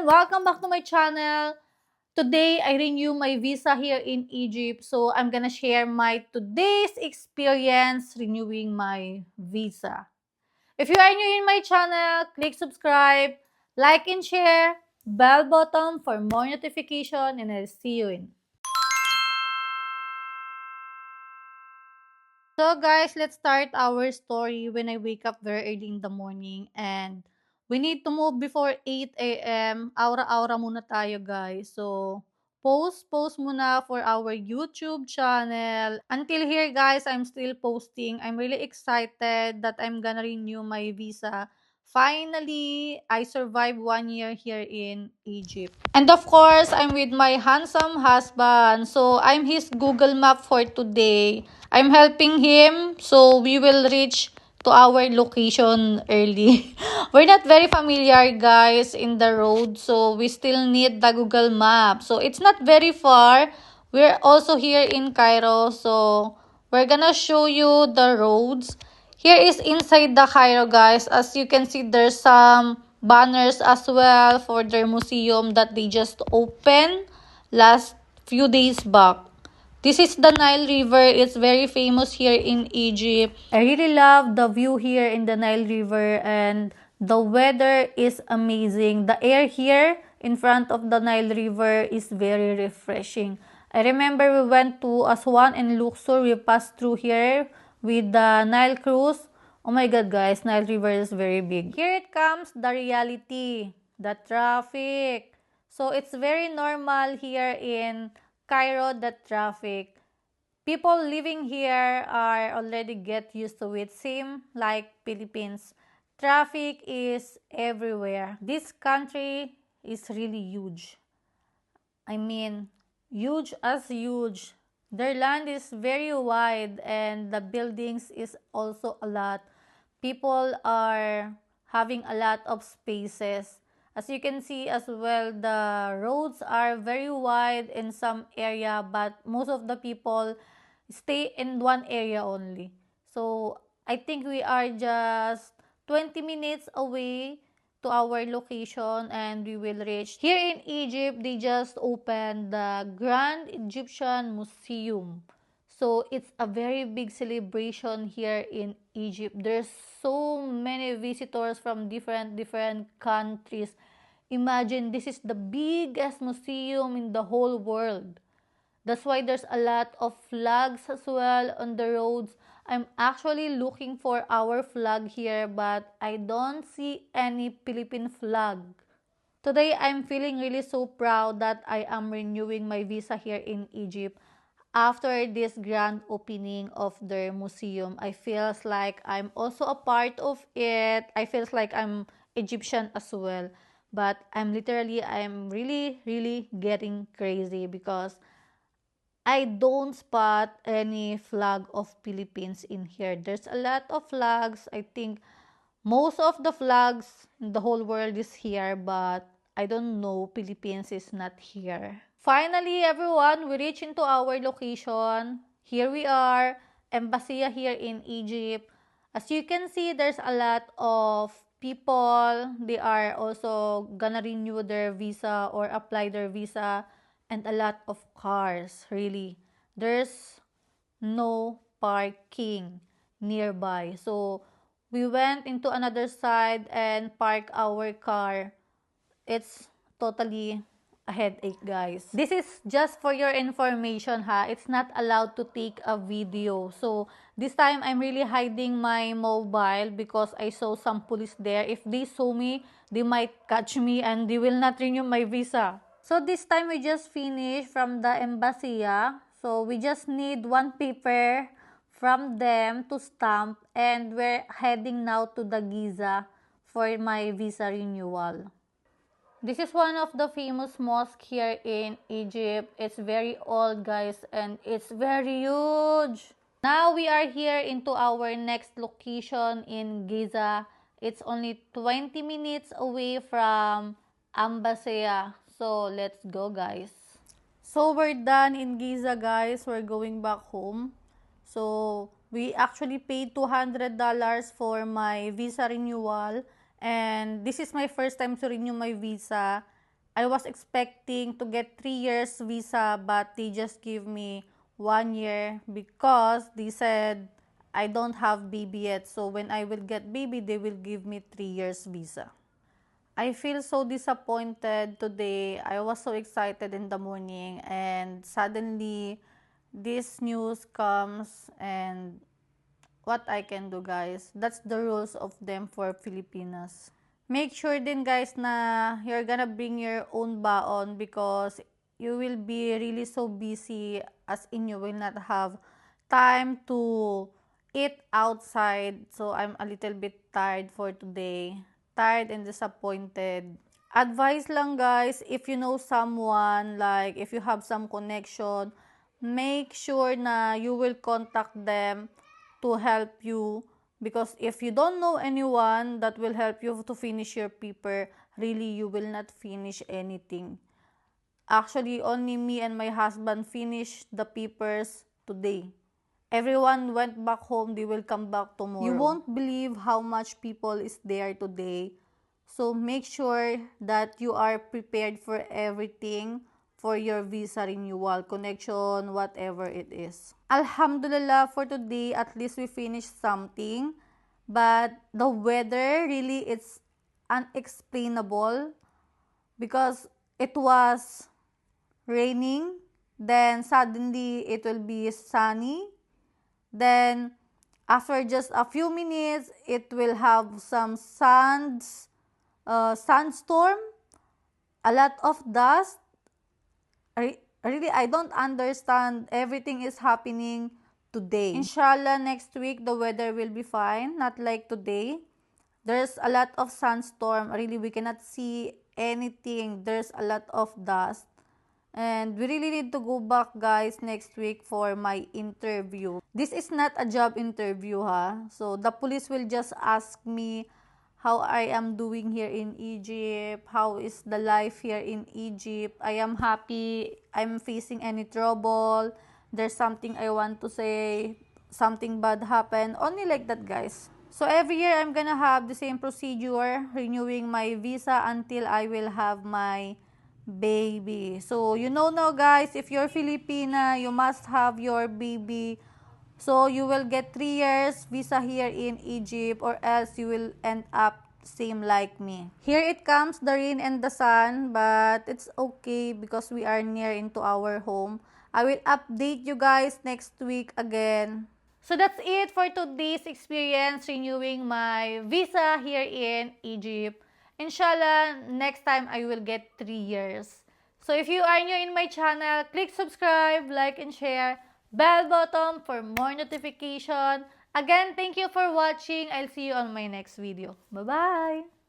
everyone! Welcome back to my channel. Today, I renew my visa here in Egypt. So, I'm gonna share my today's experience renewing my visa. If you are new in my channel, click subscribe, like and share, bell button for more notification, and I'll see you in. So guys, let's start our story when I wake up very early in the morning and we need to move before 8 a.m. Aura-aura muna tayo guys. So, post muna for our YouTube channel. Until here guys, I'm still posting. I'm really excited that I'm gonna renew my visa. Finally, I survived 1 year here in Egypt. And of course, I'm with my handsome husband. So, I'm his Google Map for today. I'm helping him so we will reach to our location early. We're not very familiar guys in the road, so we still need the Google Map. So it's not very far. We're also here in Cairo, so we're gonna show you the roads. Here is inside the Cairo guys. As you can see, there's some banners as well for their museum that they just opened last few days back. This is the Nile River. It's very famous here in Egypt. I really love the view here in the Nile River and the weather is amazing. The air here in front of the Nile River is very refreshing. I remember we went to Aswan and Luxor. We passed through here with the Nile cruise. Oh my god guys, Nile River is very big. Here it comes, the reality, the traffic. So it's very normal here in Cairo, the traffic. People living here are already get used to it. Same like Philippines. Traffic is everywhere. This country is really huge. I mean, huge as huge. Their land is very wide and the buildings is also a lot. People are having a lot of spaces. As you can see as well, the roads are very wide in some area, but most of the people stay in one area only. So I think we are just 20 minutes away to our location and we will reach. Here in Egypt, they just opened the Grand Egyptian Museum. So it's a very big celebration here in Egypt. There's so many visitors from different countries. Imagine this is the biggest museum in the whole world. That's why there's a lot of flags as well on the roads. I'm actually looking for our flag here, but I don't see any Philippine flag. Today, I'm feeling really so proud that I am renewing my visa here in Egypt. After this grand opening of their museum, I feels like I'm also a part of it. I feels like I'm Egyptian as well. But I'm really getting crazy because I don't spot any flag of Philippines in here. There's a lot of flags. I think most of the flags in the whole world is here, but I don't know, Philippines is not here. Finally, everyone, we reach into our location. Here we are, Embassy here in Egypt. As you can see, there's a lot of people. They are also gonna renew their visa or apply their visa, and a lot of cars, really. There's no parking nearby. So, we went into another side and parked our car. It's totally a headache, guys. This is just for your information, ha. It's not allowed to take a video. So, this time, I'm really hiding my mobile because I saw some police there. If they saw me, they might catch me and they will not renew my visa. So, this time, we just finished from the embassy, yeah? So, we just need one paper from them to stamp and we're heading now to the Giza for my visa renewal. This is one of the famous mosques here in Egypt. It's very old, guys, and it's very huge. Now we are here into our next location in Giza. It's only 20 minutes away from Ambasea. So let's go, guys. So we're done in Giza, guys. We're going back home. So we actually paid $200 for my visa renewal. And this is my first time to renew my visa. I was expecting to get 3 years visa, but they just give me 1 year because they said I don't have baby yet. So when I will get baby, they will give me 3 years visa. I feel so disappointed today. I was so excited in the morning and suddenly this news comes, and what I can do, guys. That's the rules of them for Filipinas. Make sure din, guys, na you're gonna bring your own baon because you will be really so busy, as in you will not have time to eat outside. So I'm a little bit tired for today. Tired and disappointed. Advice lang, guys, if you know someone, like if you have some connection, make sure na you will contact them to help you, because if you don't know anyone that will help you to finish your paper, really you will not finish anything. Actually, only me and my husband finished the papers today. Everyone went back home, they will come back tomorrow. You won't believe how much people is there today. So make sure that you are prepared for everything for your visa renewal, connection, whatever it is. Alhamdulillah, for today, at least we finished something. But the weather really it's unexplainable because it was raining, then suddenly it will be sunny, then after just a few minutes it will have some sandstorm, a lot of dust. Really, I don't understand. Everything is happening today. Inshallah, next week the weather will be fine, not like today. There's a lot of sandstorm. Really, we cannot see anything. There's a lot of dust. And we really need to go back, guys, next week for my interview. This is not a job interview, ha. So the police will just ask me how I am doing here in Egypt, how is the life here in Egypt. I am happy, I'm facing any trouble, there's something I want to say, something bad happened, only like that, guys. So every year I'm gonna have the same procedure, renewing my visa until I will have my baby. So you know now, guys, if you're Filipina, you must have your baby. So you will get 3 years visa here in Egypt, or else you will end up same like me. Here it comes, the rain and the sun, but it's okay because we are near into our home. I will update you guys next week again. So that's it for today's experience renewing my visa here in Egypt. Inshallah, next time I will get 3 years. So if you are new in my channel, click subscribe, like, and share. Bell button for more notification. Again, thank you for watching. I'll see you on my next video. Bye-bye!